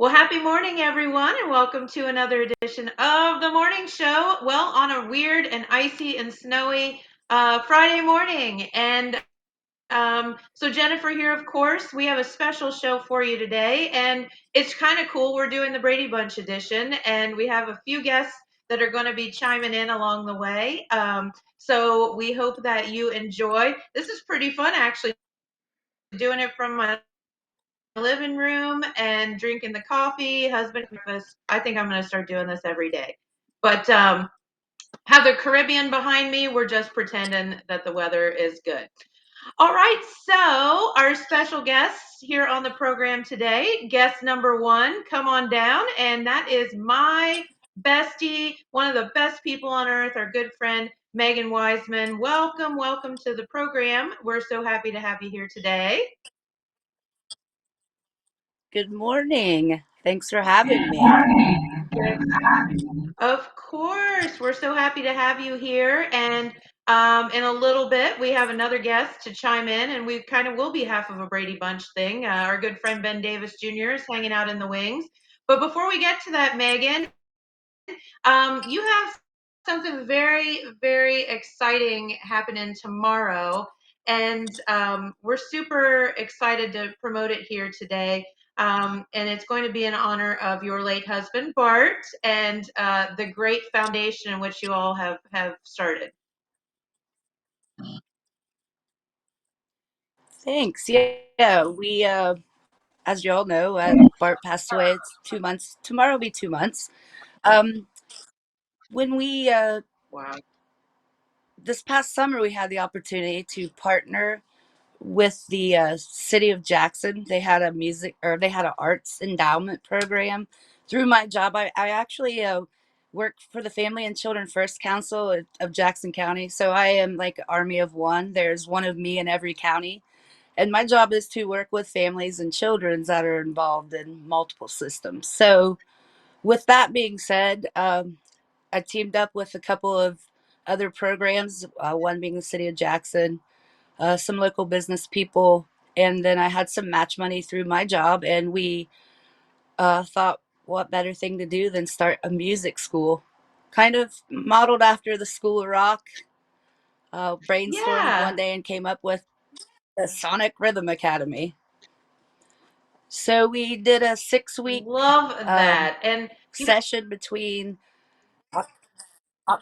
Well, happy morning, everyone, and welcome to another edition of the morning show. Well, on a weird and icy and snowy Friday morning. And Jennifer here, of course, we have a special show for you today. And it's kind of cool. We're doing the Brady Bunch edition, and we have a few guests that are going to be chiming in along the way. So we hope that you enjoy. This is pretty fun, actually, doing it from my living room and drinking the coffee, husband breakfast. I think I'm going to start doing this every day. But have the Caribbean behind me. We're just pretending that the weather is good. All right, so our special guests here on the program today, guest number one, come on down, and that is my bestie, one of the best people on earth, our good friend, Megan Wiseman. Welcome, welcome to the program. We're so happy to have you here today. Good morning. Thanks for having me. Of course, we're so happy to have you here. And in a little bit, we have another guest to chime in, and we kind of will be half of a Brady Bunch thing. Our good friend Ben Davis Jr. is hanging out in the wings. But before we get to that, Megan, you have something very, very exciting happening tomorrow. And we're super excited to promote it here today. And it's going to be in honor of your late husband, Bart, and the great foundation in which you all have started. Thanks. Yeah, we, as you all know, Bart passed away. It's 2 months. Tomorrow will be 2 months. Um, when we, Wow. this past summer, we had the opportunity to partner with the city of Jackson. They had a they had an arts endowment program. Through my job, I actually work for the Family and Children First Council of Jackson County. So I am like an army of one. There's one of me in every county. And my job is to work with families and children that are involved in multiple systems. So, with that being said, I teamed up with a couple of other programs, one being the City of Jackson, some local business people, and then I had some match money through my job, and we thought, what better thing to do than start a music school, kind of modeled after the School of Rock. Brainstormed one Yeah, day and came up with the Sonic Rhythm Academy. So we did a 6 week love that. And session between. Uh, uh,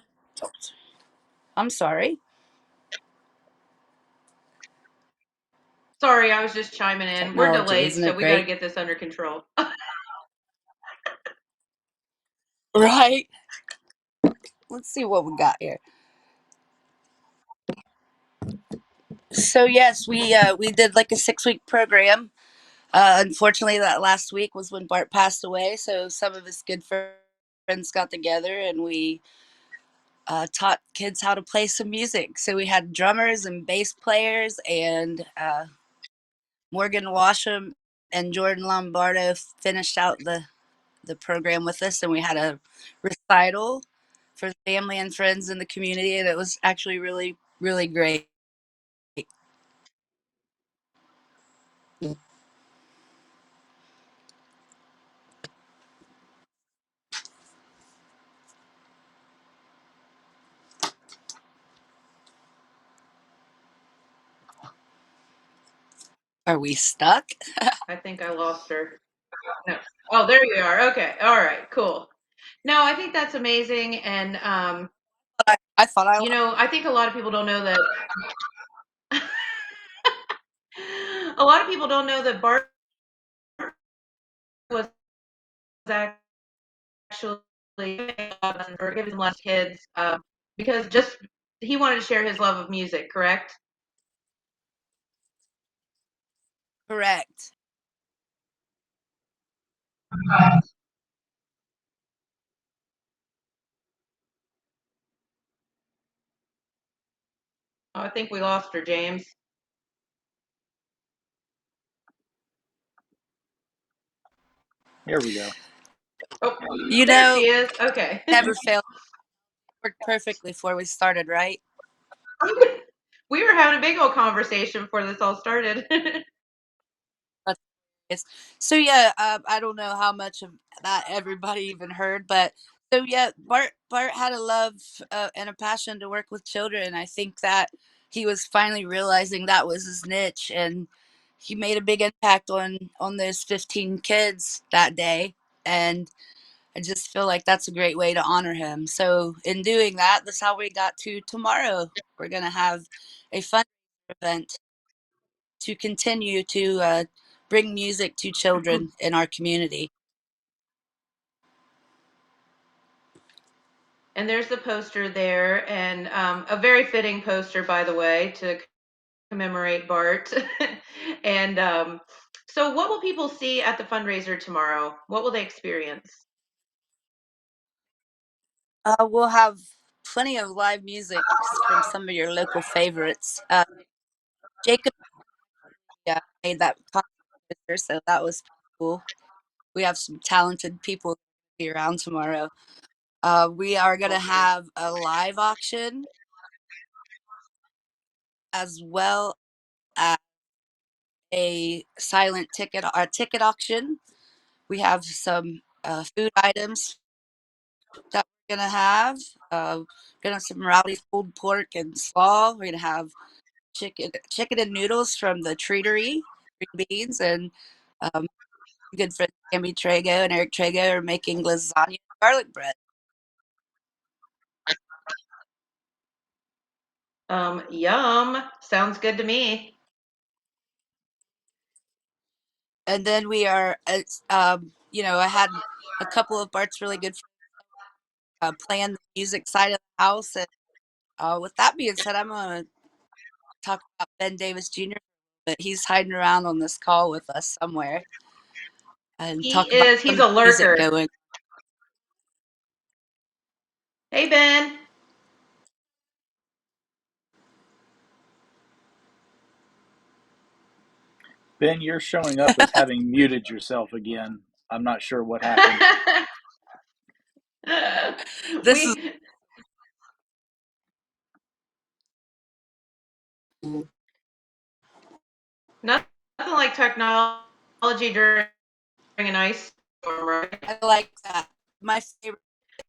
I'm sorry, sorry, I was just chiming in. We're technology, delayed, isn't so it we got to great? get this under control. Right. Let's see what we got here. So yes, we did like a 6 week program. Unfortunately, that last week was when Bart passed away. So some of his good friends got together and we taught kids how to play some music. So we had drummers and bass players and Morgan Washam and Jordan Lombardo finished out the program with us, and we had a recital for family and friends in the community, and it was actually really, really great. Are we stuck? I think I lost her. No. Oh, there you are. Okay. All right. Cool. No, I think that's amazing. And, I thought I I think a lot of people don't know that. A lot of people don't know that Bart was actually or given less kids because just he wanted to share his love of music, correct? correct. Oh, I think we lost her, James. Here we go. Oh, You there she know, is. Okay. never failed. Worked perfectly before we started, right? We were having a big old conversation before this all started. Yes. So yeah, I don't know how much of that everybody even heard, but so yeah, Bart had a love and a passion to work with children. I think that he was finally realizing that was his niche, and he made a big impact on those 15 kids that day. And I just feel like that's a great way to honor him. So in doing that, that's how we got to tomorrow. We're gonna have a fun event to continue to bring music to children in our community. And there's the poster there, and a very fitting poster, by the way, to commemorate Bart. And so, what will people see at the fundraiser tomorrow? What will they experience? We'll have plenty of live music from some of your local favorites. Jacob made that poster, so that was cool. We have some talented people be around tomorrow. We are going to have a live auction as well as a silent ticket auction. We have some food items that we're gonna have. Gonna have some rowdy pulled pork and slaw. We're gonna have chicken and noodles from the treatery, green beans, and um, good friends Tammy Trago and Eric Trago are making lasagna and garlic bread. Yum. Sounds good to me. And then we are, I had a couple of Bart's really good friends playing the music side of the house. And with that being said, I'm gonna talk about Ben Davis Jr., but he's hiding around on this call with us somewhere and He talk about is, some he's of a the music lurker. going. Hey, Ben. Ben, you're showing up as having muted yourself again. I'm not sure what happened. This is we nothing like technology during an ice storm, right? I like that. My favorite,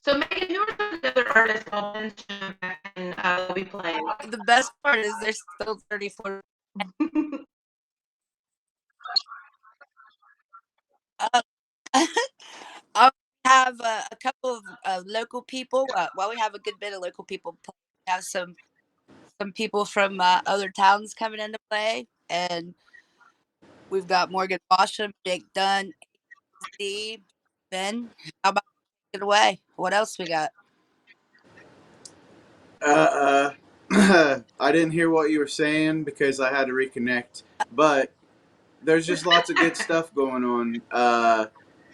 So, Megan, who are some of the other artists I'll mention and will be playing? the best part is there's still 34. Uh, I'll have a couple of local people. Well, we have a good bit of local people. We have some people from other towns coming into play, and we've got Morgan Basham, Jake Dunn, D, Ben. How about it away? What else we got? I didn't hear what you were saying because I had to reconnect. But there's just lots of good stuff going on.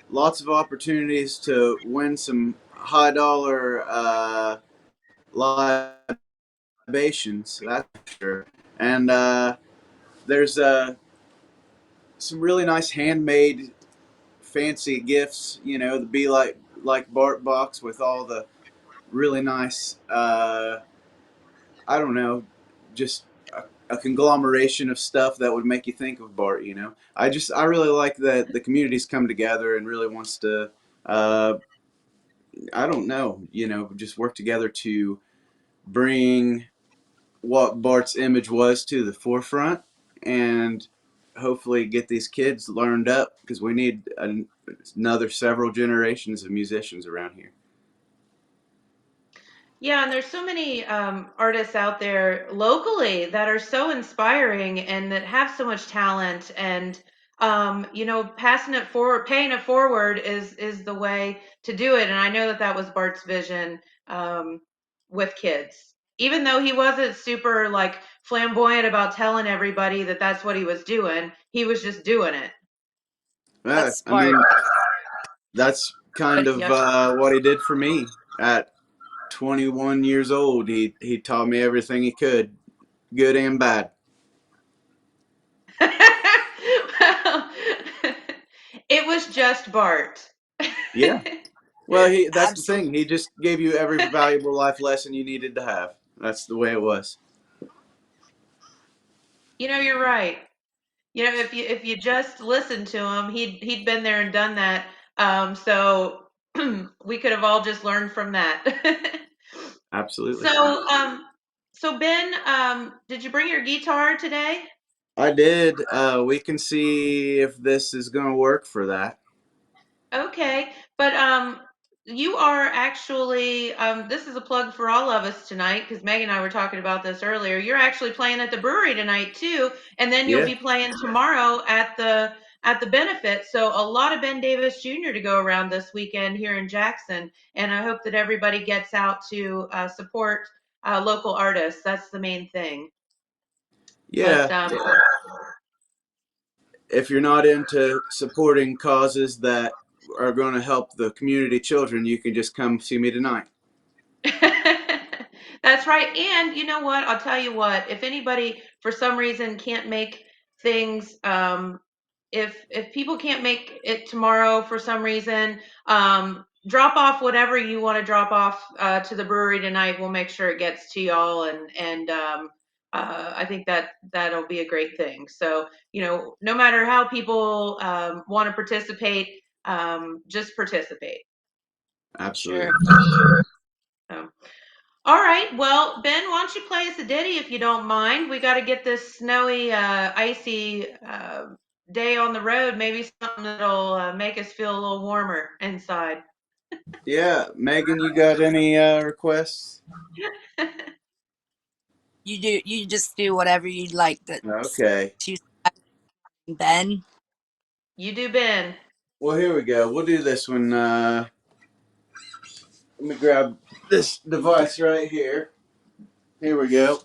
Lots of opportunities to win some high dollar libations, that's for sure. And there's some really nice handmade, fancy gifts. You know, the Be like Bart box with all the really nice. I don't know, just a conglomeration of stuff that would make you think of Bart. You know, I really like that the community's come together and really wants to. Uh, I don't know, you know, just work together to bring what Bart's image was to the forefront and hopefully get these kids learned up because we need another several generations of musicians around here. Yeah, and there's so many artists out there locally that are so inspiring and that have so much talent. And passing it forward, paying it forward is the way to do it. And I know that that was Bart's vision with kids. Even though he wasn't super like flamboyant about telling everybody that that's what he was doing, he was just doing it. Yeah, That's I smart. mean, that's kind But of yeah. what he did for me at 21 years old. He taught me everything he could, good and bad. Well, it was just Bart. Yeah. Well, he that's the Absolutely. thing. He just gave you every valuable life lesson you needed to have. That's the way it was. You're right. You know, if you just listened to him, he'd been there and done that. So we could have all just learned from that. Absolutely. So Ben, did you bring your guitar today? I did. We can see if this is going to work for that. Okay, but you are actually this is a plug for all of us tonight because Meg and I were talking about this earlier. You're actually playing at the brewery tonight too, and then you'll Yeah. be playing tomorrow at the benefit. So a lot of Ben Davis Jr. to go around this weekend here in Jackson, and I hope that everybody gets out to support local artists. That's the main thing. But Yeah. If you're not into supporting causes that are going to help the community children, you can just come see me tonight. That's right. And you know what? I'll tell you what, if anybody for some reason can't make things, if people can't make it tomorrow for some reason, drop off whatever you want to drop off to the brewery tonight. We'll make sure it gets to y'all, and I think that that'll be a great thing. So, you know, no matter how people want to participate, just participate. Absolutely. Sure. So. All right. Well, Ben, why don't you play us a ditty if you don't mind? We got to get this snowy, icy day on the road. Maybe something that'll make us feel a little warmer inside. Yeah. Megan, you got any requests? You just do whatever you'd like to Okay. Ben. You do, Ben. Well, here we go. We'll do this one. Let me grab this device right here. Here we go.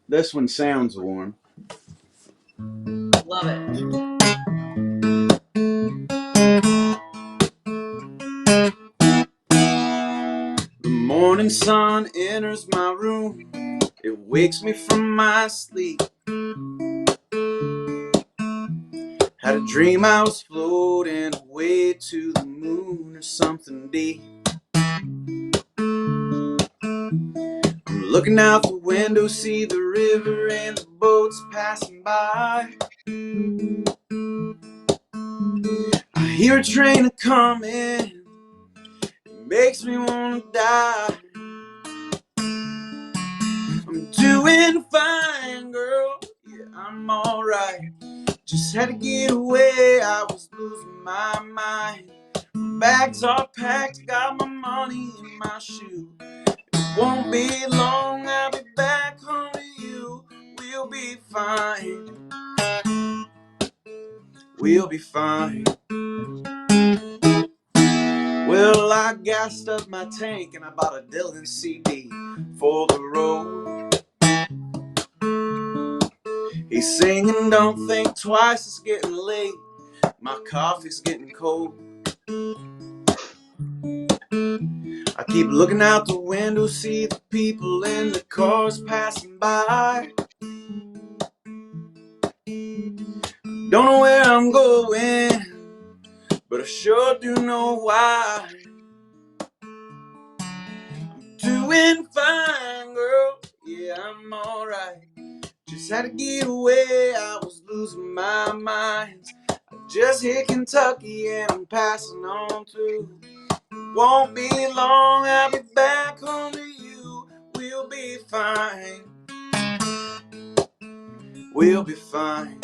This one sounds warm. Love it. The morning sun enters my room. It wakes me from my sleep. Had a dream I was floating away to the moon or something deep. I'm looking out the window, see the river and the boats passing by. I hear a train a coming, it makes me wanna die. I'm doing fine, girl, yeah, I'm alright. Just had to get away, I was losing my mind. Bags are packed, got my money in my shoe. It won't be long, I'll be back home to you. We'll be fine, we'll be fine. Well, I gassed up my tank and I bought a Dylan CD for the road. He's singing, don't think twice, it's getting late. My coffee's getting cold. I keep looking out the window, see the people in the cars passing by. Don't know where I'm going, but I sure do know why. I'm doing fine, girl, yeah, I'm alright. Just had to get away, I was losing my mind. I just hit Kentucky and I'm passing on through. Won't be long, I'll be back home to you. We'll be fine, we'll be fine.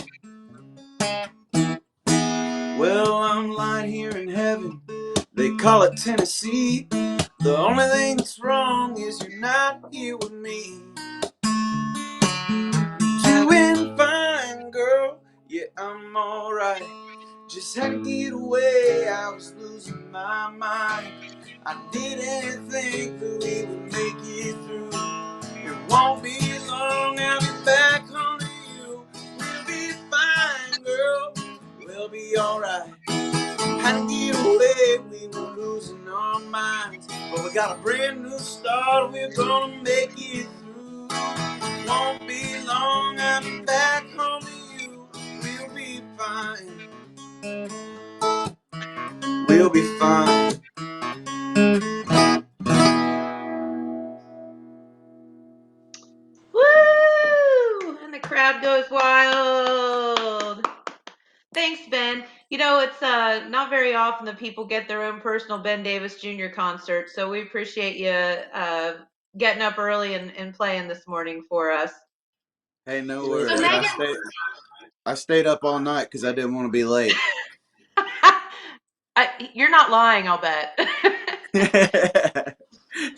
Well, I'm lying here in heaven, they call it Tennessee. The only thing that's wrong is you're not here with me. Doing fine, girl, yeah, I'm alright. Just had to get away, I was losing my mind. I didn't think that we would make it through. It won't be long, I'll be back home to you. We'll be fine, girl, we'll be alright. Had to get away, we were losing our minds. But we got a brand new start, we're gonna make it through. Won't be long, I'll be back home to you. We'll be fine, we'll be fine. Woo! And the crowd crowd goes wild. Thanks, Ben. You know, it's not very often that people get their own personal Ben Davis Jr. concert, so we appreciate you getting up early and playing this morning for us. Hey, no So worries. Megan, I stayed up all night because I didn't want to be late. you're not lying, I'll bet.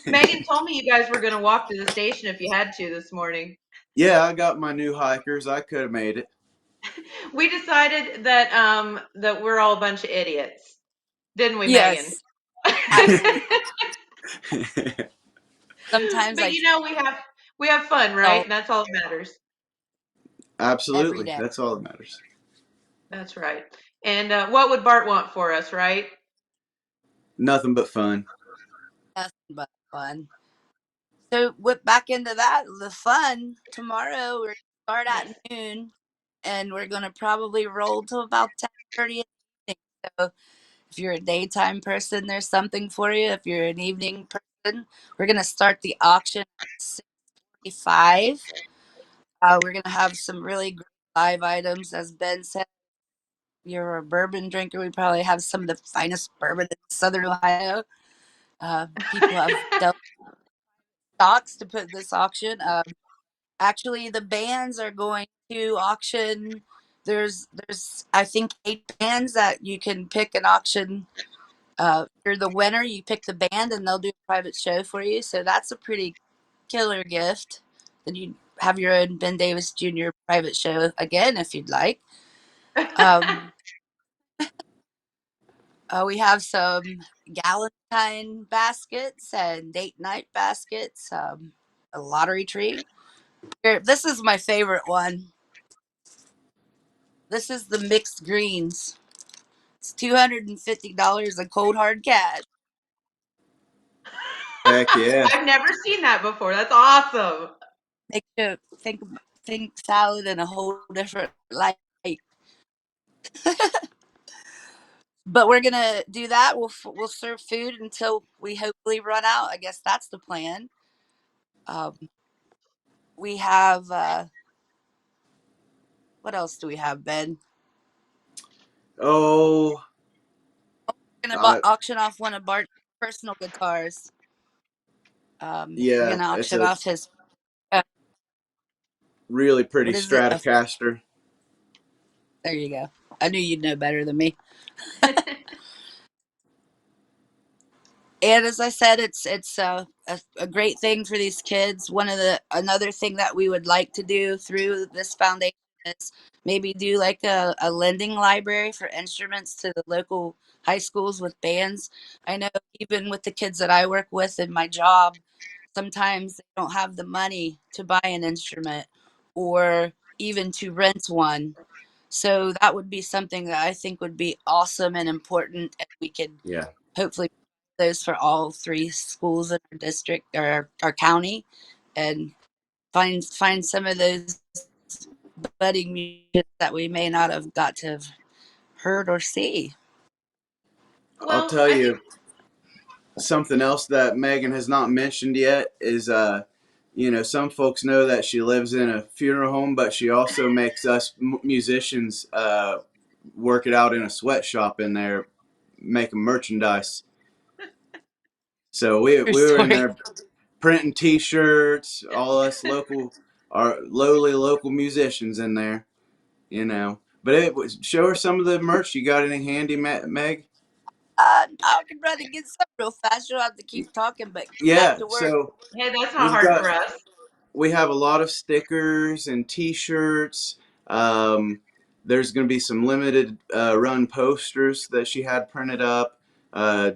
Megan told me you guys were going to walk to the station if you had to this morning. Yeah, I got my new hikers. I could have made it. We decided that we're all a bunch of idiots, didn't we, Megan? Yes, absolutely. Sometimes But I you take know, we have fun, right? salt And that's all that matters. every Absolutely. day. That's all that matters. That's right. And what would Bart want for us, right? Nothing but fun. Nothing but fun. So whip back into that. The fun tomorrow. We're gonna start Yes. at noon, and we're gonna probably roll till about 10:30 in the evening. So if you're a daytime person, there's something for you. If you're an evening person, we're gonna start the auction at 6:45. We're gonna have some really great live items, as Ben said. If you're a bourbon drinker, we probably have some of the finest bourbon in Southern Ohio. People have dealt stocks to put this auction. Actually, the bands are going to auction. There's I think 8 bands that you can pick an auction. You're the winner. You pick the band, and they'll do a private show for you. So that's a pretty killer gift. Then you have your own Ben Davis Jr. private show again if you'd like. Um, we have some Galentine baskets and date night baskets. A lottery tree. Here, this is my favorite one. This is the mixed greens. It's $250 in cold hard cash. Heck yeah. I've never seen that before. That's awesome. Make you think salad in a whole different light. But we're gonna do that. We'll serve food until we hopefully run out. I guess that's the plan. Um, we have what else do we have, Ben? Oh, We're gonna I, auction off one of Bart's personal guitars. We're yeah, gonna it's auction a off his uh, really pretty what is it? Stratocaster. There you go. I knew you'd know better than me. And as I said, it's a great thing for these kids. Another thing that we would like to do through this foundation is maybe do like a lending library for instruments to the local high schools with bands. I know even with the kids that I work with in my job, sometimes they don't have the money to buy an instrument or even to rent one. So that would be something that I think would be awesome and important, and we could Yeah. hopefully those for all 3 schools in our district or our county, and find some of those budding musicians that we may not have got to have heard or see. I'll Well, tell I think you something else that Megan has not mentioned yet is some folks know that she lives in a funeral home, but she also makes us musicians work it out in a sweatshop in there, making merchandise. So True we were in story. there printing T-shirts, all us our lowly local musicians in there, you know. But show her some of the merch. You got any handy, Meg? I can run and get some real fast. You'll have to keep talking, but back Yeah. to work. So hey, that's not we've hard got for us. we have a lot of stickers and T-shirts. Um, there's going to be some limited run posters that she had printed up.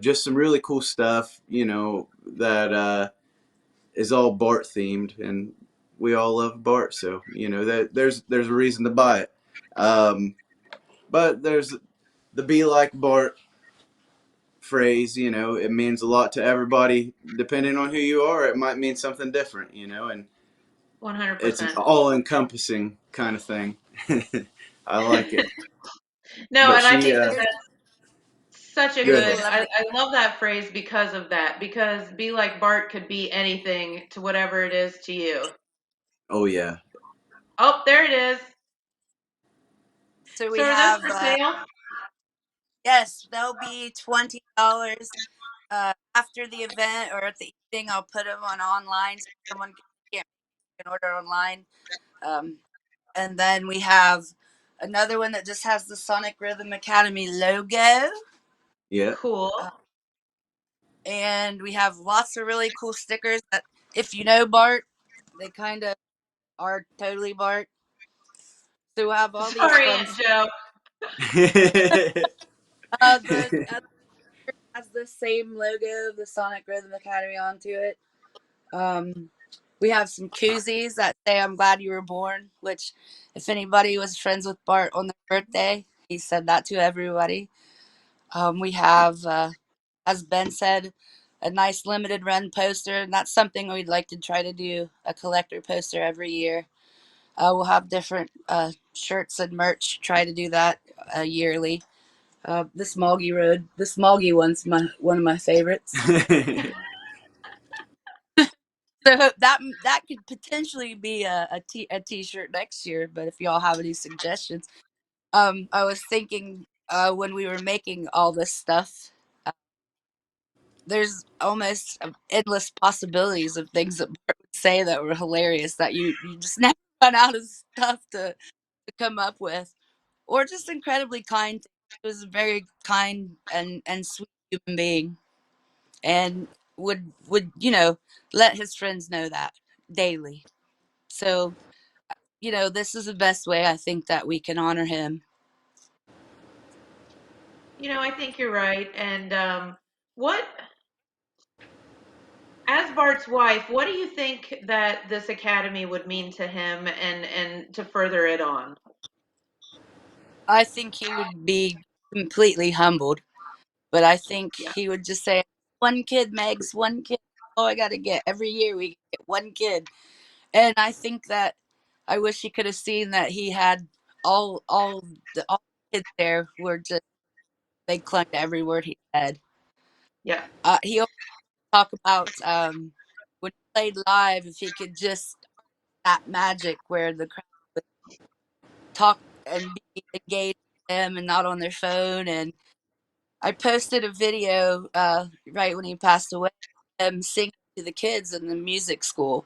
Just some really cool stuff, that is all Bart themed, and we all love Bart, so that there's a reason to buy it. Um, but there's the "Be like Bart" phrase. It means a lot to everybody. Depending on who you are, it might mean something different. And it's an 100%. all-encompassing kind of thing. I like it. No, But and I she, think that Here's that's such a go here's a ahead. good. lovely. I love that phrase because of that. Because be like Bart could be anything to whatever it is to you. Oh yeah, Oh, there it is. So we So are those have for sale? yes, they'll be $20 after the event or at the evening. I'll put them on online so someone can order online. Um, and then we have another one that just has the Sonic Rhythm Academy logo. Yeah. Cool. Uh, and we have lots of really cool stickers that, if you know Bart, they kind of are totally Bart. So we have all these Sorry, fun. Aunt Joe. The has the same logo of the Sonic Rhythm Academy onto it. Um, we have some koozies that say "I'm glad you were born," which, if anybody was friends with Bart on their birthday, he said that to everybody. We have, as Ben said, a nice limited run poster, and that's something we'd like to try to do a collector poster every year. We'll have different shirts and merch. Try to do that yearly. The Smoggy one's one of my favorites. So that could potentially be a t-shirt next year. But if y'all have any suggestions, I was thinking when we were making all this stuff, uh, there's almost endless possibilities of things that Bart would say that were hilarious that you just never run out of stuff to come up with, or just incredibly kind. He was a very kind and sweet human being, and would let his friends know that daily. So this is the best way I think that we can honor him. I think you're right. And what, as Bart's wife, what do you think that this academy would mean to him and to further it on? I think he would be completely humbled, but I think Yeah. he would just say, "One kid, Megs, one kid. Oh, I got to get every year we get one kid." And I think that I wish he could have seen that he had all the kids there were just they clung to every word he said. Yeah. He always talk about when he played live, if he could just that magic where the crowd would talk and be engaged with him and not on their phone. And I posted a video right when he passed away, him singing to the kids in the music school.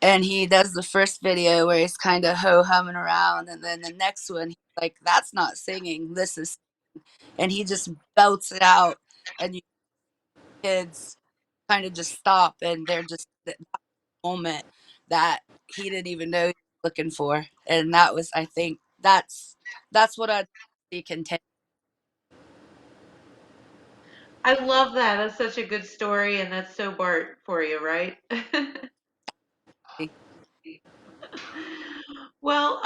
And he does the first video where he's kind of ho humming around, and then the next one, he's like, "That's not singing. This is," and he just belts it out, and you kids kind of just stop, and they're just that moment that he didn't even know he was looking for, and that was, I think, that's what I'd be content. I love that. That's such a good story, and that's so Bart for you, right? Well,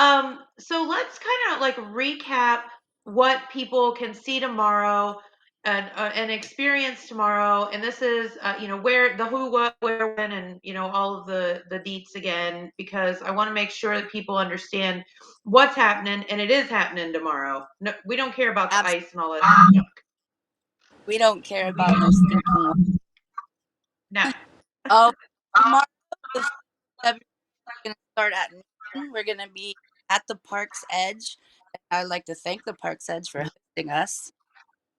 so let's kind of like recap what people can see tomorrow and experience tomorrow. And this is, where the who, what, where, when, and all of the deets again, because I want to make sure that people understand what's happening, and it is happening tomorrow. No, we don't care about the Absolutely, ice and all that junk. we don't care about no stinking. No. Oh, tomorrow the February is going to start at noon. We're going to be at the Parks Edge. I'd like to thank the Parks Edge for hosting us.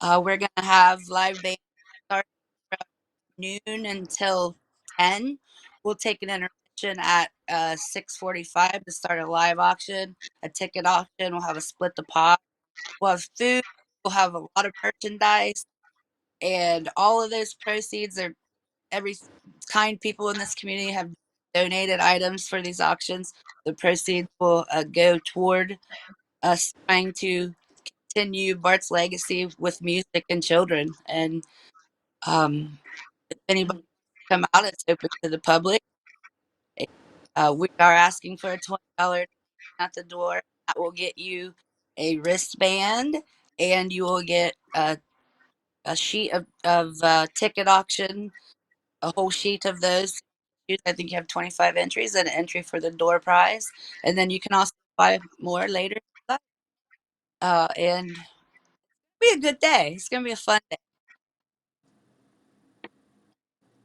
We're going to have live band start from noon until 10. We'll take an intermission at 6:45 to start a live auction, a ticket auction. We'll have a split the pot. We'll have food. We'll have a lot of merchandise, and all of those proceeds are every kind people in this community have donated items for these auctions. The proceeds will go toward us trying to continue Bart's legacy with music and children. And if anybody come out, it's open to the public. We are asking for a $20 at the door. That will get you a wristband, and you will get a sheet of ticket auction, a whole sheet of those. I think you have 25 entries and an entry for the door prize. And then you can also buy more later. And it'll be a good day. It's going to be a fun day.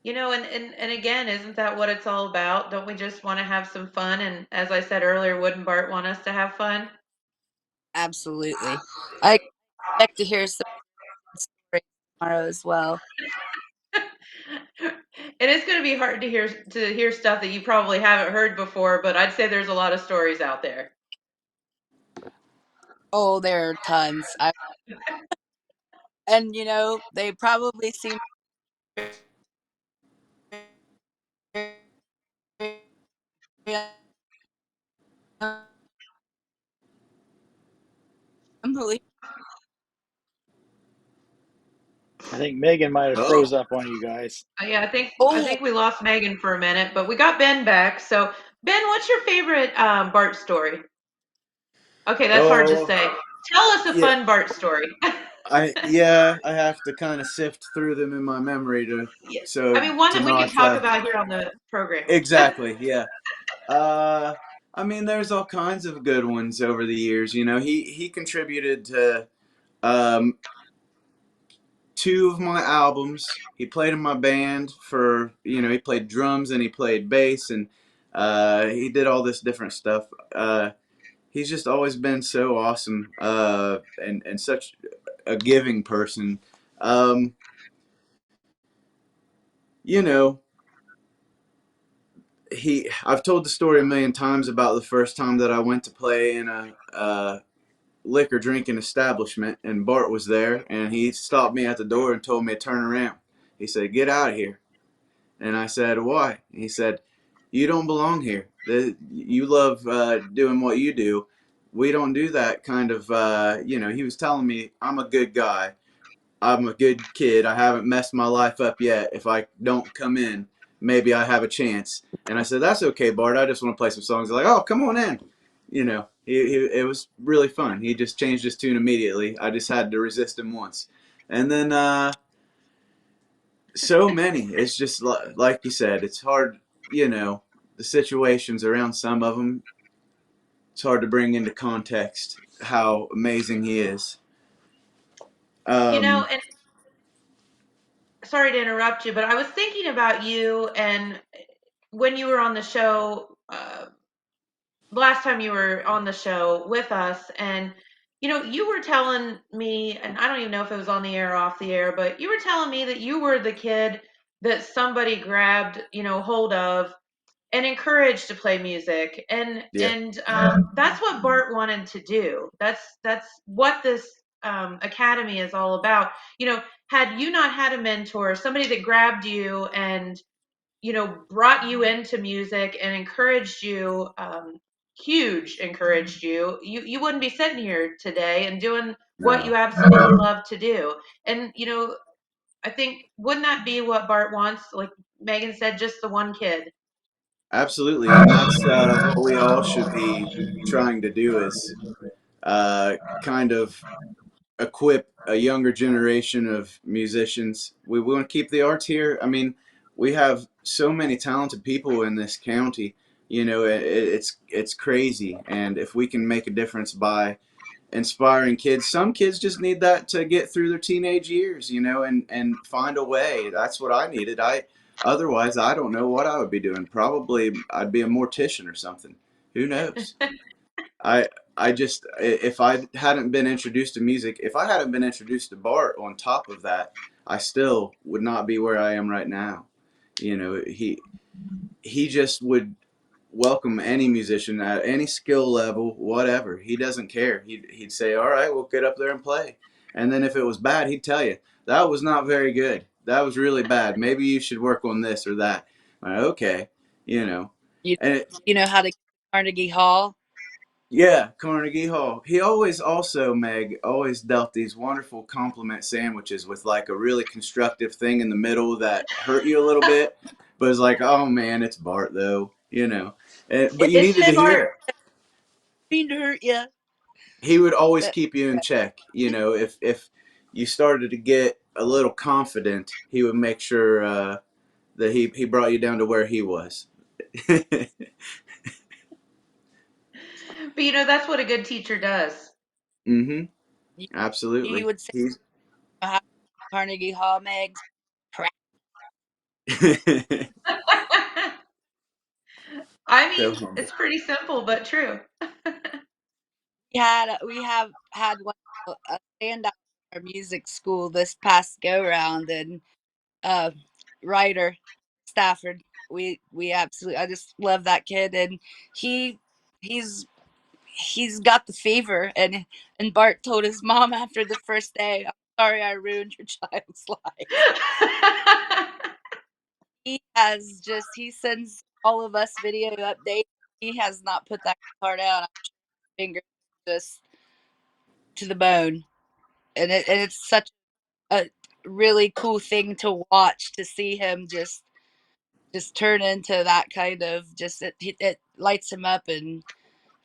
And again, isn't that what it's all about? Don't we just want to have some fun? And as I said earlier, wouldn't Bart want us to have fun? Absolutely. I expect to hear some stories tomorrow as well. And it's going to be hard to hear stuff that you probably haven't heard before, but I'd say there's a lot of stories out there. Oh, there are tons. And they probably seem unbelievable. I think Megan might have Oh, froze up on you guys. Yeah, I Oh, think we lost Megan for a minute, but we got Ben back. So Ben, what's your favorite Bart story? Okay, that's hard to oh, say. Tell us a yeah. fun Bart story. I have to kind of sift through them in my memory to Yeah. I so mean, one to that we can not talk about here on the program. exactly. Yeah. Uh, I mean, there's all kinds of good ones over the years. He contributed to um, two of my albums. He played in my band for he played drums and he played bass and he did all this different stuff. He's just always been so awesome and such a giving person. Um, you know, I've told the story a million times about the first time that I went to play in a liquor drinking establishment and Bart was there and he stopped me at the door and told me to turn around. He said, "Get out of here." And I said, "Why?" He said, "You don't belong here. You love doing what you do. We don't do that kind of, he was telling me I'm a good guy. I'm a good kid. I haven't messed my life up yet. If I don't come in, maybe I have a chance." And I said, "That's okay, Bart. I just want to play some songs." They're like, "Oh, come on in." It was really fun. He just changed his tune immediately. I just had to resist him once. And then so many. It's just like you said, it's hard, the situations around some of them, it's hard to bring into context how amazing he is. Um, And sorry to interrupt you, but I was thinking about you and when you were on the show, last time you were on the show with us, and you were telling me, and I don't even know if it was on the air or off the air, but you were telling me that you were the kid that somebody grabbed, hold of and encouraged to play music, and yeah, and that's what Bart wanted to do. That's what this academy is all about. Had you not had a mentor, somebody that grabbed you and brought you into music and encouraged you, huge encouraged you wouldn't be sitting here today and doing what you no, absolutely love to do. And I think, wouldn't that be what Bart wants? Like Megan said, just the one kid. absolutely. And that's what we all should be trying to do is kind of equip a younger generation of musicians. We want to keep the arts here. I mean, we have so many talented people in this county. It's crazy, and if we can make a difference by inspiring kids, some kids just need that to get through their teenage years, and find a way. That's what I needed. Otherwise I don't know what I would be doing. Probably I'd be a mortician or something. Who knows? I I just if I hadn't been introduced to music, if I hadn't been introduced to Bart on top of that, I still would not be where I am right now. He just would welcome any musician at any skill level, whatever. He doesn't care. He'd say, "All right, we'll get up there and play." And then if it was bad, he'd tell you, "That was not very good. That was really bad. Maybe you should work on this or that." I'm like, okay, you know. You And it, you know how to Carnegie Hall? yeah, Carnegie Hall. He always also, Meg, always dealt these wonderful compliment sandwiches with like a really constructive thing in the middle that hurt you a little bit, but it's like, oh man, it's Bart though. But you It's needed to hear Bart. it. Mean to hurt you. He would always But keep you in check. If you started to get a little confident, he would make sure that he brought you down to where he was. But that's what a good teacher does. Mm-hmm. you, you Absolutely. would say He's how Carnegie Hall, Megs. I mean, Definitely. it's pretty simple but true. We have had one a standout at our music school this past go round, and uh, Ryder Stafford. We absolutely, I just love that kid, and he he's he's got the fever, and Bart told his mom after the first day, "I'm sorry I ruined your child's life." He sends all of us video updates. He has not put that card out. I'm sure his fingers just to the bone, and it's such a really cool thing to watch, to see him just turn into that kind of, just it lights him up, and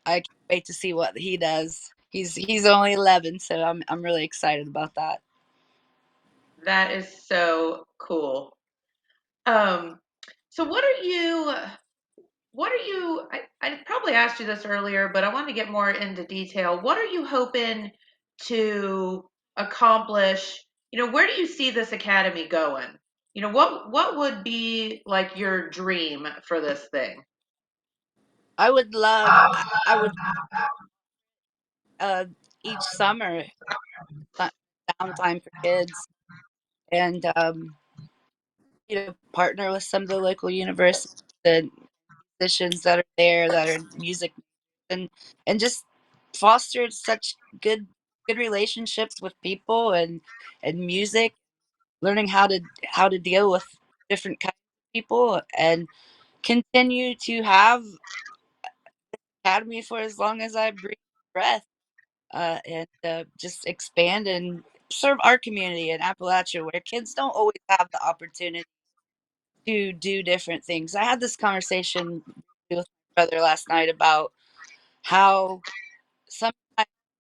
I can't wait to see what he does. He's only 11, so I'm really excited about that. That is so cool. Um, so I probably asked you this earlier, but I want to get more into detail. What are you hoping to accomplish? Where do you see this academy going? What would be like your dream for this thing? I would uh each summer, uh, downtime for kids, and partner with some of the local universities and musicians that are there, that are music, and just fostered such good relationships with people, and music, learning how to deal with different kinds of people, and continue to have academy for as long as I breathe breath, and just expand and serve our community in Appalachia, where kids don't always have the opportunity to do different things. I had this conversation with my brother last night about how sometimes,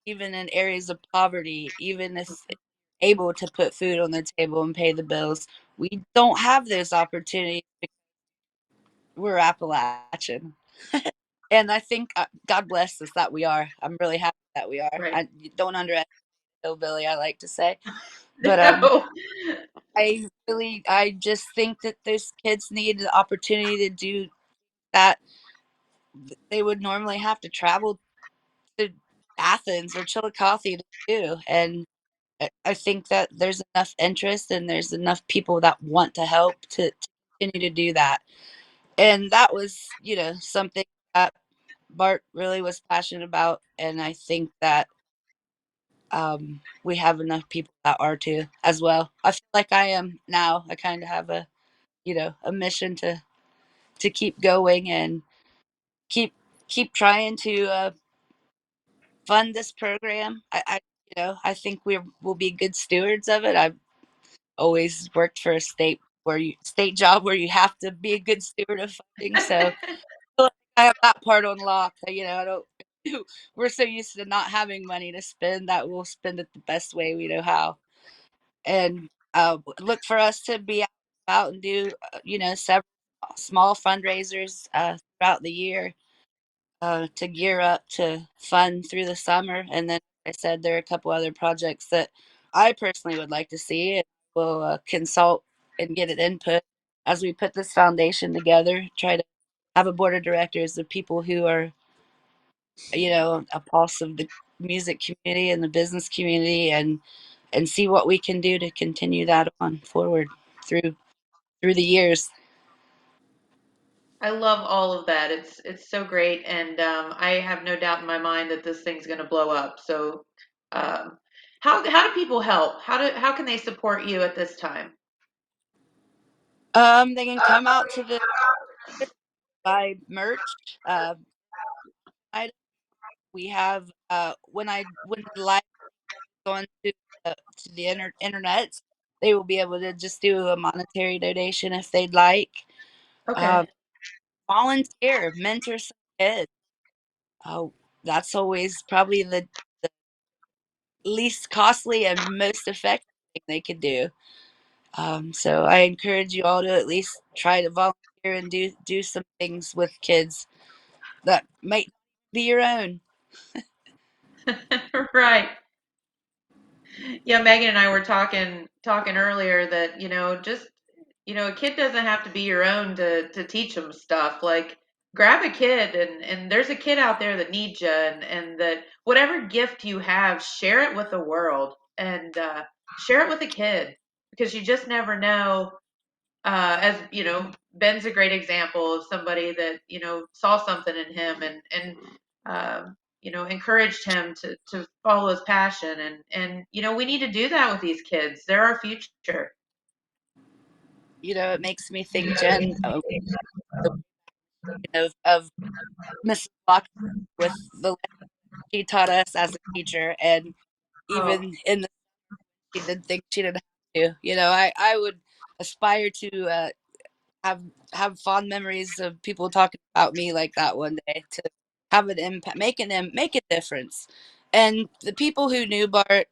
even in areas of poverty, even if able to put food on the table and pay the bills, we don't have those opportunities because we're Appalachian. And I think, God bless us that we are. I'm really happy that we are. Right. I don't underestimate hillbilly, I like to say. But No. I just think that those kids need the opportunity to do that they would normally have to travel to Athens or Chillicothe to do. And I think that there's enough interest, and there's enough people that want to help to continue to do that. And that was, something that Bart really was passionate about. And I think that we have enough people that are too, as well. I feel like I am now. I kind of have a mission to keep going, and keep keep trying to fund this program. I think we'll be good stewards of it. I've always worked for a state job where you have to be a good steward of funding. So I feel like I have that part on lock. I don't. We're so used to not having money to spend that we'll spend it the best way we know how, and look for us to be out and do several small fundraisers throughout the year, to gear up to fund through the summer. And then, like I said, there are a couple other projects that I personally would like to see, and will consult and get an input as we put this foundation together. Try to have a board of directors of people who are, a pulse of the music community and the business community, and see what we can do to continue that on forward through the years. I love all of that. It's so great, and I have no doubt in my mind that this thing's going to blow up. So, um, how do people help? How can they support you at this time? They can come out to the buy merch. I We have, when the live on to the internet, they will be able to just do a monetary donation if they'd like. Okay. Um, Volunteer, mentor some kids. Oh, that's always probably the least costly and most effective thing they could do. So I encourage you all to at least try to volunteer and do some things with kids that might be your own. Right. Yeah, Megan and I were talking earlier that, just, a kid doesn't have to be your own to teach them stuff. Like, grab a kid, and there's a kid out there that needs you, and that whatever gift you have, share it with the world, and share it with a kid, because you just never know. As Ben's a great example of somebody that saw something in him, and encouraged him to follow his passion, and we need to do that with these kids. They're our future. It makes me think, Jen, of Mrs. Walker with the lesson she taught us as a teacher, and Oh, even in the she didn't think she didn't have to. I would aspire to have have fond memories of people talking about me like that one day, to have an impact, make a difference. And the people who knew Bart,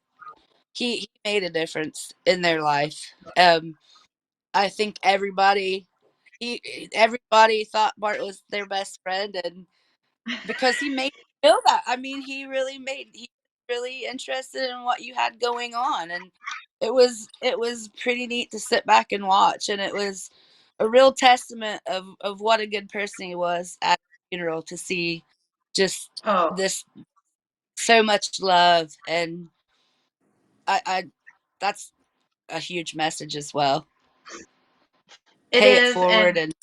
he made a difference in their life. I think everybody thought Bart was their best friend, and because he made you feel that. I mean, he was really interested in what you had going on, and it was pretty neat to sit back and watch, and it was a real testament of what a good person he was at the funeral, to see just oh, this, so much love. And I that's a huge message as well. it Pay it is, and forward and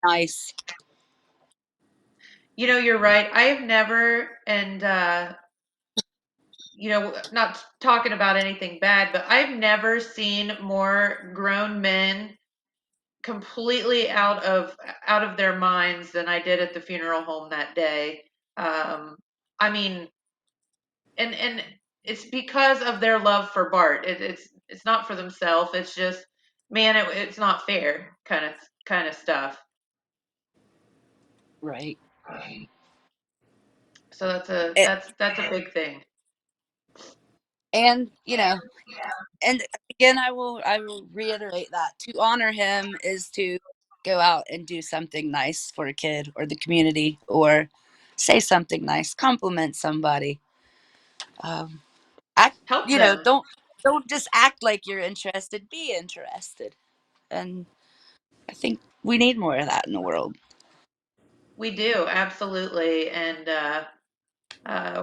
nice. you're right. I have never, and not talking about anything bad, but I've never seen more grown men completely out of their minds than I did at the funeral home that day. I mean, and it's because of their love for Bart. It's not for themselves. It's just, man, it's not fair, kind of stuff. Right. So that's a It, that's a big thing. and and again, I will reiterate that to honor him is to go out and do something nice for a kid or the community, or say something nice, compliment somebody. um act Help them. don't just act like you're interested, be interested. And I think we need more of that in the world. We do, absolutely, and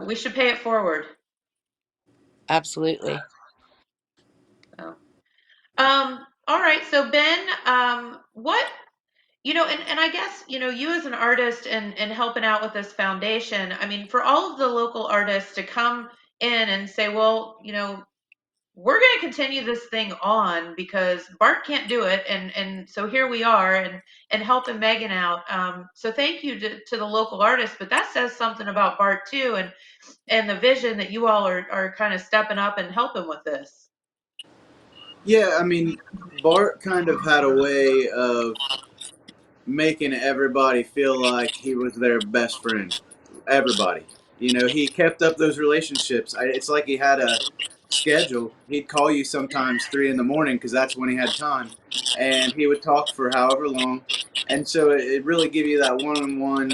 we should pay it forward. Absolutely. So, all right. So Ben, what and I guess, you as an artist and helping out with this foundation, I mean, for all of the local artists to come in and say, well, we're going to continue this thing on because Bart can't do it, and so here we are, and helping Megan out. So thank you to the local artists, but that says something about Bart too, and the vision that you all are kind of stepping up and helping with this. Yeah, I mean, Bart kind of had a way of making everybody feel like he was their best friend. Everybody. He kept up those relationships. It's like he had a schedule. He'd call you sometimes 3 in the morning because that's when he had time, and he would talk for however long. And so it really give you that one-on-one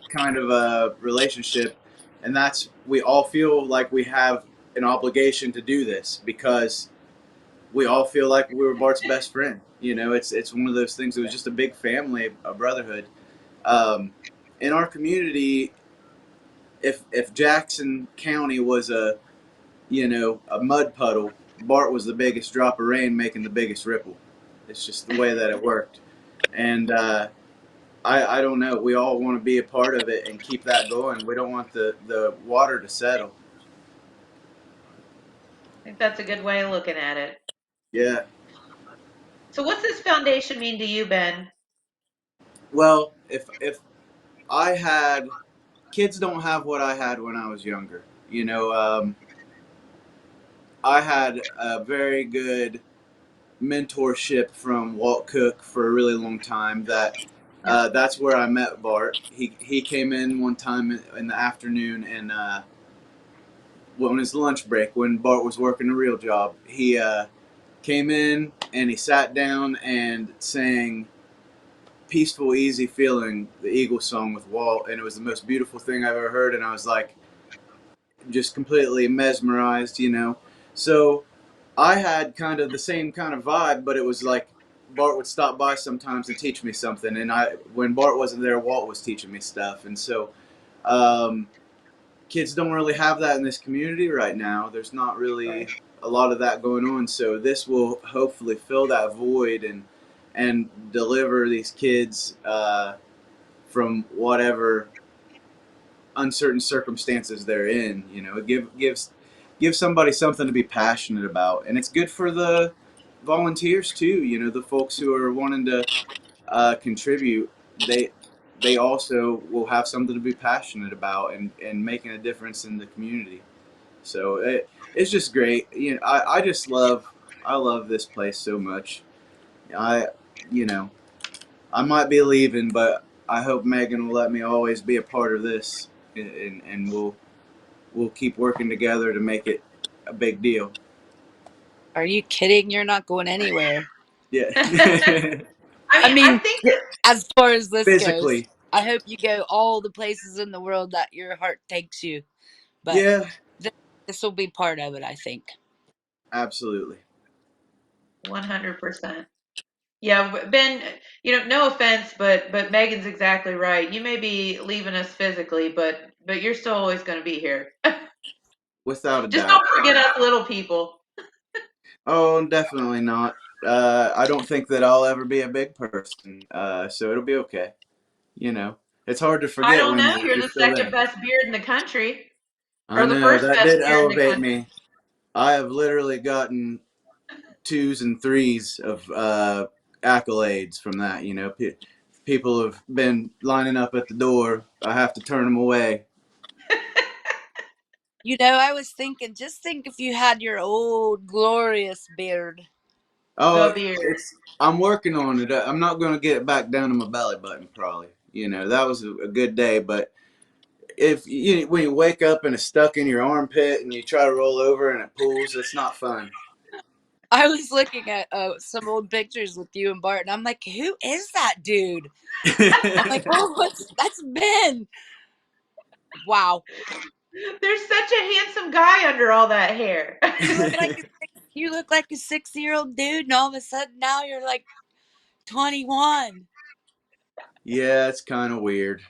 kind of a relationship, and we all feel like we have an obligation to do this because we all feel like we were Bart's best friend. It's one of those things. It was just a big family, a brotherhood. Um, in our community, if Jackson County was a mud puddle, Bart was the biggest drop of rain, making the biggest ripple. It's just the way that it worked, and I don't know. We all want to be a part of it and keep that going. We don't want the water to settle. I think that's a good way of looking at it. Yeah. So what's this foundation mean to you, Ben? Well, if I had kids don't have what I had when I was younger. I had a very good mentorship from Walt Cook for a really long time. That's where I met Bart. He came in one time in the afternoon, and on his lunch break when Bart was working a real job, he came in and he sat down and sang "Peaceful, Easy Feeling," the Eagles song with Walt, and it was the most beautiful thing I've ever heard. And I was like, just completely mesmerized. So I had kind of the same kind of vibe, but it was like Bart would stop by sometimes and teach me something, and when Bart wasn't there, Walt was teaching me stuff, and so um, kids don't really have that in this community right now. There's not really a lot of that going on, so this will hopefully fill that void and deliver these kids from whatever uncertain circumstances they're in. You know, give somebody something to be passionate about, and it's good for the volunteers too. You know, the folks who are wanting to contribute. They also will have something to be passionate about and making a difference in the community. So it's just great. You know, I love this place so much. I you know I might be leaving, but I hope Megan will let me always be a part of this, and we'll keep working together to make it a big deal. Are you kidding? You're not going anywhere. Yeah. I I mean, I mean, think that as far as this goes, Physically. I hope you go all the places in the world that your heart takes you. But Yeah, this will be part of it, I think. absolutely. 100%. Yeah, Ben, no offense, but Megan's exactly right. You may be leaving us physically, but you're still always going to be here. Without a Just doubt. don't forget us little people. Oh, definitely not. I don't think that I'll ever be a big person, so it'll be okay. You know, it's hard to I forget don't when know. you're You're the still second there. best beard in the country, I or the know first that best did beard in the elevate country. me. I have literally gotten twos and threes of accolades from that. You know, people have been lining up at the door. I have to turn them away. I was thinking, just think if you had your old glorious beard. The Oh, beard. it's I'm working on it. I'm not going to get it back down to my belly button, probably. You know, that was a good day, but if you when you wake up and it's stuck in your armpit and you try to roll over and it pulls, it's not fun. I was looking at some old pictures with you and Bart, and I'm like, who is that dude? I'm like, oh, that's Ben. Wow. There's such a handsome guy under all that hair. You look like a 60-year-old dude, and all of a sudden now you're like 21. Yeah, it's kind of weird.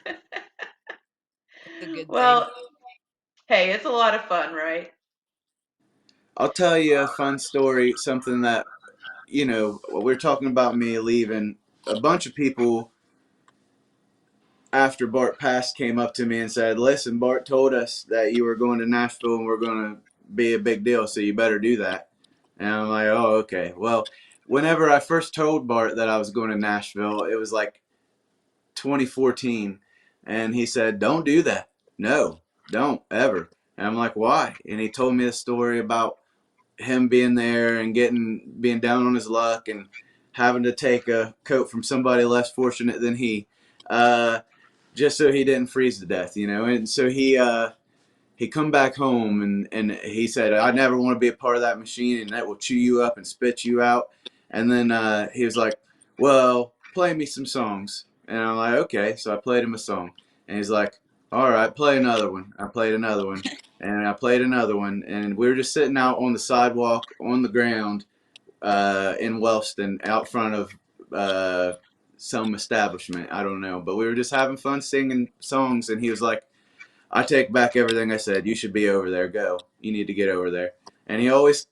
It's a good thing. Well, hey, it's a lot of fun, right? I'll tell you a fun story. Something that we're talking about me leaving. A bunch of people after Bart passed came up to me and said, "Listen, Bart told us that you were going to Nashville and we're going to be a big deal, so you better do that." And I'm like, "Oh, okay." Well, whenever I first told Bart that I was going to Nashville, it was like 2014, and he said, "Don't do that. No, don't ever." And I'm like, "Why?" And he told me a story about him being there and being down on his luck and having to take a coat from somebody less fortunate than he, uh, just so he didn't freeze to death, you know. And so he come back home and he said, "I never want to be a part of that machine, and that will chew you up and spit you out." And then he was like, "Well, play me some songs." And I'm like, "Okay." So I played him a song, and he's like, "All right, play another one." I played another one, and I played another one, and we were just sitting out on the sidewalk on the ground in Wellston, out front of some establishment. I don't know, but we were just having fun singing songs, and he was like, "I take back everything I said. You should be over there. Go. You need to get over there." And he always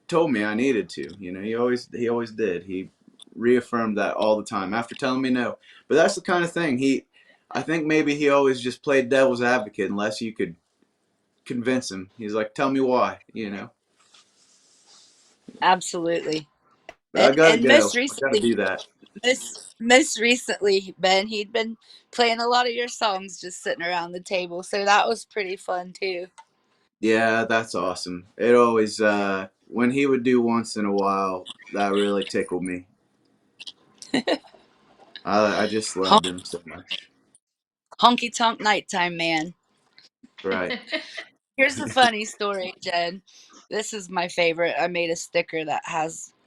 told me I needed to. You know, he always did. He reaffirmed that all the time after telling me no. But that's the kind of thing I think maybe he always just played devil's advocate unless you could convince him. He's like, "Tell me why," you know. Absolutely. But I gotta And go. I gotta do that. most recently, Ben, he'd been playing a lot of your songs just sitting around the table, so that was pretty fun too. Yeah, that's awesome. It always when he would do once in a while, that really tickled me. I just loved him so much. Honky tonk nighttime man. Right. Here's the funny story, Jen. This is my favorite. I made a sticker that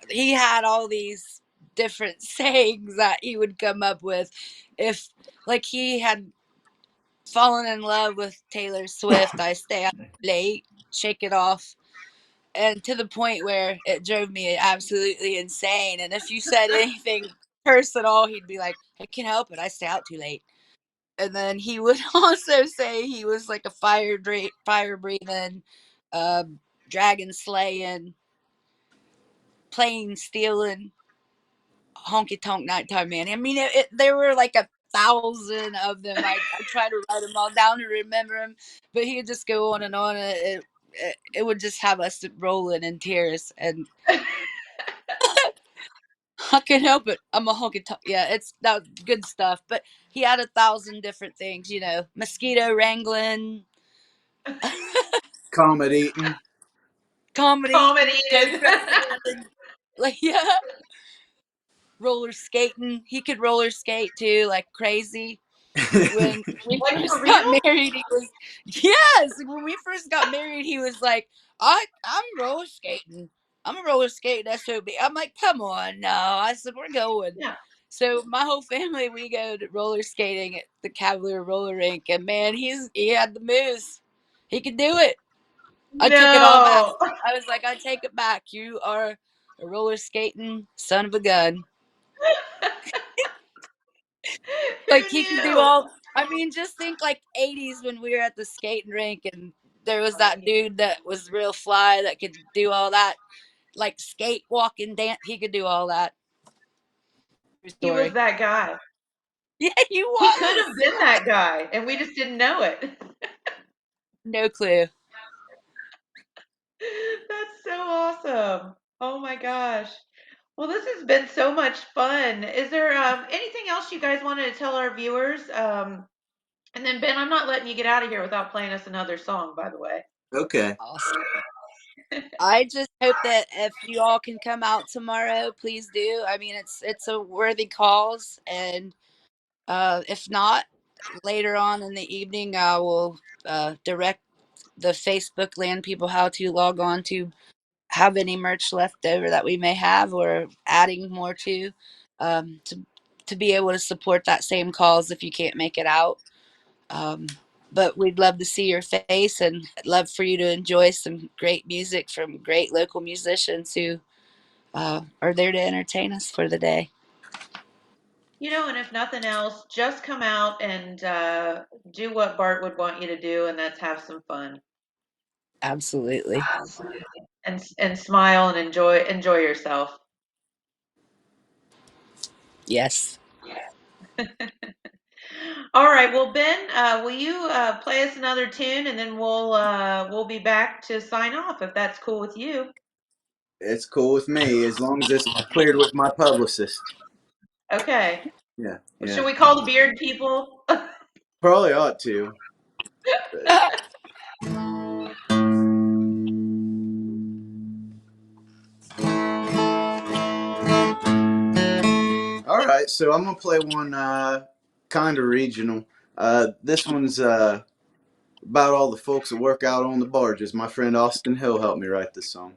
he had all these different sayings that he would come up with. If, like, he had fallen in love with Taylor Swift, I stay up late, shake it off. and to the point where it drove me absolutely insane. And if you said anything personal, he'd be like, "I can't help it. I stay out too late." And then he would also say he was like a fire breathing, uh, dragon slaying, plane stealing, honky tonk nighttime man. I mean, there were like 1,000 of them. I try to write them all down to remember them, but he would just go on and on. And it would just have us rolling in tears. And I can't help it. I'm a honky tonk. Yeah, it's that good stuff. But he had 1,000 different things, mosquito wrangling, Comet eating. comedy, Comedy toad is. wrestling, like, yeah, roller skating. He could roller skate too, like crazy. When we Like for first got real? married, he was, yes. When we first got married, he was like, I'm roller skating. I'm a roller skating SOB. I'm like, come on, no. I said, we're going. Yeah. So my whole family, we go to roller skating at the Cavalier roller rink, and man, he had the moves. He could do it. I took it all back. No. I was like, I take it back. You are a roller skating son of a gun. Like, Who he could do knew? all. I mean, just think like 80s when we were at the skating rink and there was that dude that was real fly that could do all that, like skate, walking, dance. He could do all that. True He was story. that guy. Yeah, he He could was. have been that guy, and we just didn't know it. No clue. That's so awesome. Oh my gosh. Well, this has been so much fun. Is there anything else you guys wanted to tell our viewers? And then Ben, I'm not letting you get out of here without playing us another song, by the way. Okay. Awesome. I just hope that if you all can come out tomorrow, please do. I mean, it's a worthy cause, and if not, later on in the evening, I will direct the Facebook land people how to log on to have any merch left over that we may have, or adding more um, to to be able to support that same cause if you can't make it out. Um, but we'd love to see your face and love for you to enjoy some great music from great local musicians who are there to entertain us for the day. And if nothing else, just come out and do what Bart would want you to do, and that's have some fun Absolutely. and smile and enjoy yourself. Yes. All right. Well, Ben, will you play us another tune, and then we'll be back to sign off if that's cool with you. It's cool with me as long as it's cleared with my publicist. Okay. Yeah, Should yeah. we call the beard people? Probably ought to. But all right, so I'm gonna play one kind of regional. This one's about all the folks that work out on the barges. My friend Austin Hill helped me write this song.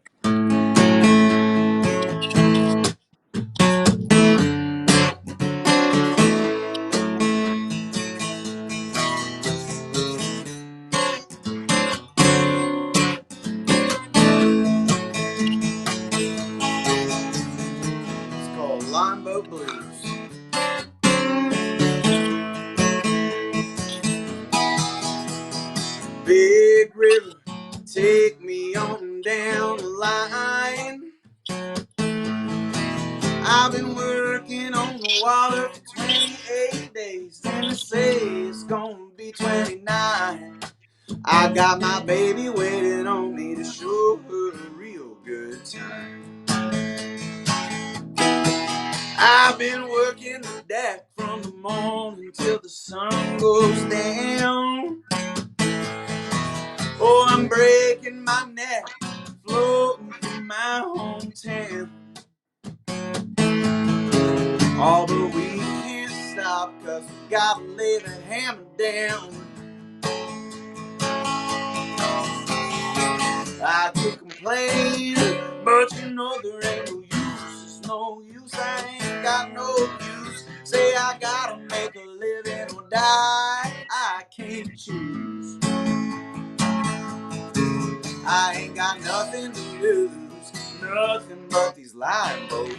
It's called Limbo Blues. Big river, take me on down the line. I've been working on the water for 28 days, and they say it's gonna be 29. I got my baby waiting on me to show her a real good time. I've been working the deck from the morning till the sun goes down. Oh, I'm breaking my neck, floating through my hometown. Oh, but we can't stop, 'cause we gotta lay the hammer down. I could complain, but you know there ain't no use. It's no use, I ain't got no use. Say I gotta make a living or die, I can't choose. I ain't got nothing to nothing but these Limbo Blues.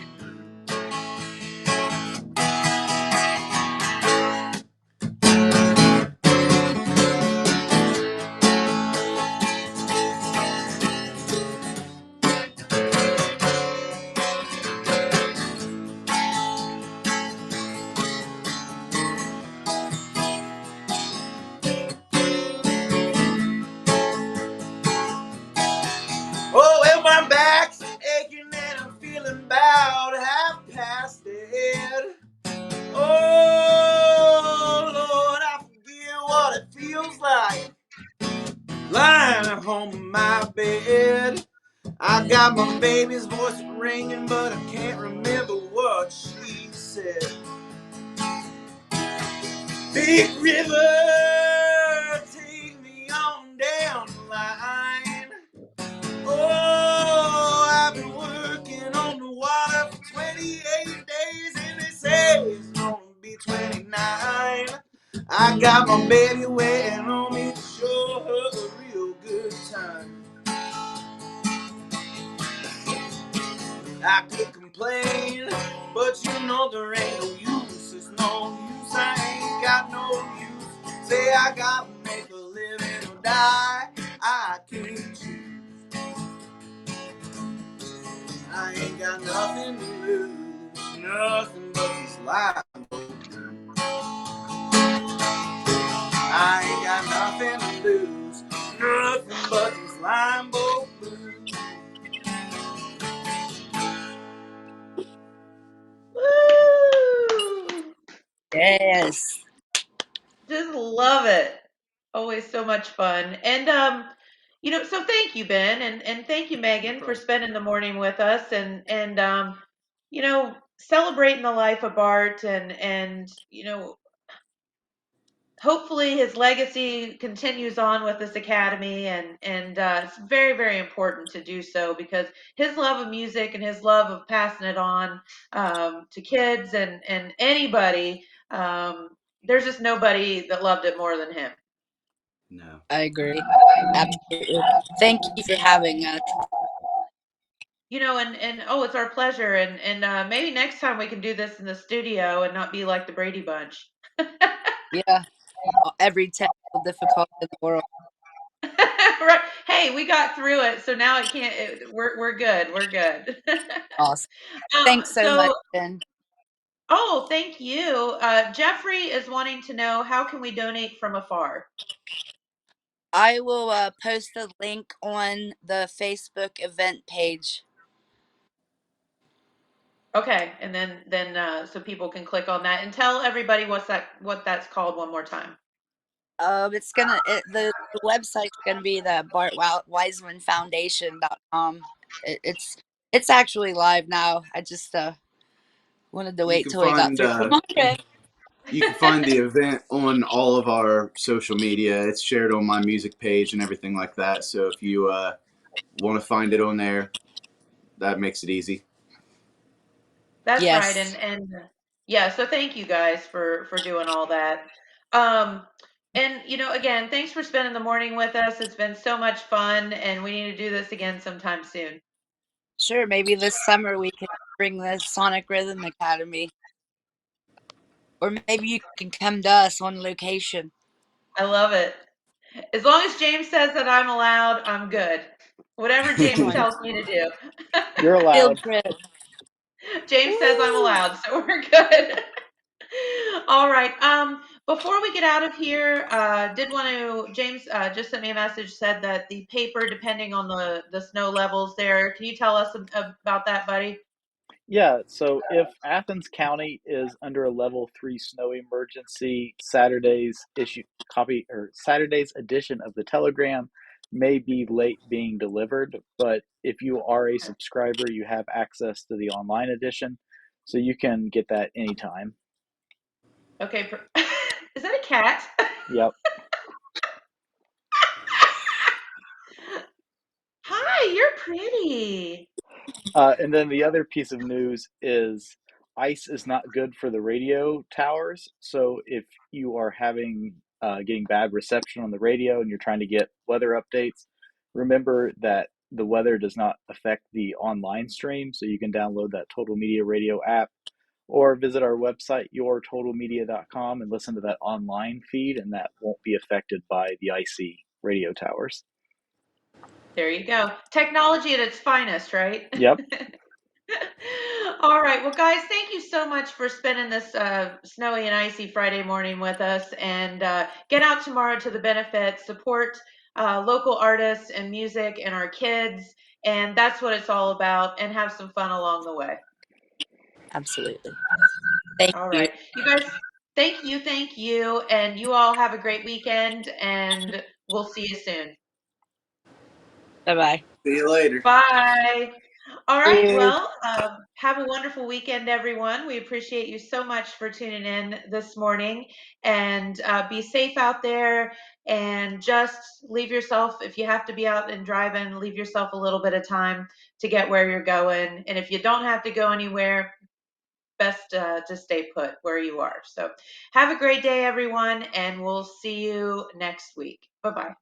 Oh, well, my back's aching and I'm feeling about half past dead. Oh, Lord, I forget what it feels like lying at home in my bed. I got my baby's voice ringing, but I can't remember what she said. Big river, take me on down the line. Oh, I've been working on the water for 28 days, and they say it's gonna be 29. I got my baby waiting on me to show her a real good time. I could complain, but you know there ain't no use. There's no use, I ain't got no use. Say I gotta make a living or die, I can't choose. I ain't got nothing to lose, nothing but these Limbo Blues. I ain't got nothing to lose, nothing but these Limbo Blues. Woo! Yes. Just love it. Always so much fun. And so thank you, Ben, and thank you, No Megan, for problem. spending the morning with us and celebrating the life of Bart and hopefully his legacy continues on with this academy and it's very, very important to do so because his love of music and his love of passing it on to kids and anybody, there's just nobody that loved it more than him. No. I agree. Absolutely. Thank you for having us. And oh, it's our pleasure. And maybe next time we can do this in the studio and not be like the Brady Bunch. Yeah. Every technical difficulty in the world. Right. Hey, we got through it, so now it can't. We're good. We're good. Awesome. uh, Thanks so much, so, Ben. oh, thank you. Jeffrey is wanting to know how can we donate from Afar. I will post the link on the Facebook event page. Okay, and then so people can click on that and tell everybody what that's called one more time. The website's gonna be the Wiseman Foundation.com. It's actually live now. I just wanted to You wait can till we got find through Monday. you can find the event on all of our social media. It's shared on my music page and everything like that. So if you want to find it on there, that makes it easy. That's right, and Yes, and yeah. So thank you guys for doing all that. Um, and again, thanks for spending the morning with us. It's been so much fun, and we need to do this again sometime soon. sure. Maybe this summer we can bring the Sonic Rhythm Academy, or maybe you can come to us on location. I love it. As long as James says that I'm allowed, I'm good. Whatever Come James on, tells me to do. You're field allowed. trip. James says I'm Woo! allowed, so we're good. All right. Before we get out of here, did want to James just sent me a message said that the paper, depending on the snow levels there. Can you tell us about that, buddy? Yeah, so if Athens County is under a level 3 snow emergency, Saturday's edition of the Telegram may be late being delivered, but if you are a subscriber, you have access to the online edition, so you can get that anytime. Okay. Is that a cat? Yep. Hi, you're pretty. And then the other piece of news is ice is not good for the radio towers. So if you are getting bad reception on the radio and you're trying to get weather updates, remember that the weather does not affect the online stream, so you can download that Total Media Radio app or visit our website, yourtotalmedia.com, and listen to that online feed, and that won't be affected by the icy radio towers. There you go. Technology at its finest, right? Yep. All right. Well, guys, thank you so much for spending this snowy and icy Friday morning with us. And get out tomorrow to the benefit, support local artists and music and our kids. And that's what it's all about. And have some fun along the way. Absolutely. Thank All you. right. You guys, thank you. Thank you. And you all have a great weekend. And we'll see you soon. Bye-bye. See you later. Bye. All right. Thank you. Well, have a wonderful weekend, everyone. We appreciate you so much for tuning in this morning, and be safe out there. And just leave yourself, if you have to be out and driving, leave yourself a little bit of time to get where you're going. And if you don't have to go anywhere, best to stay put where you are. So have a great day, everyone, and we'll see you next week. Bye-bye.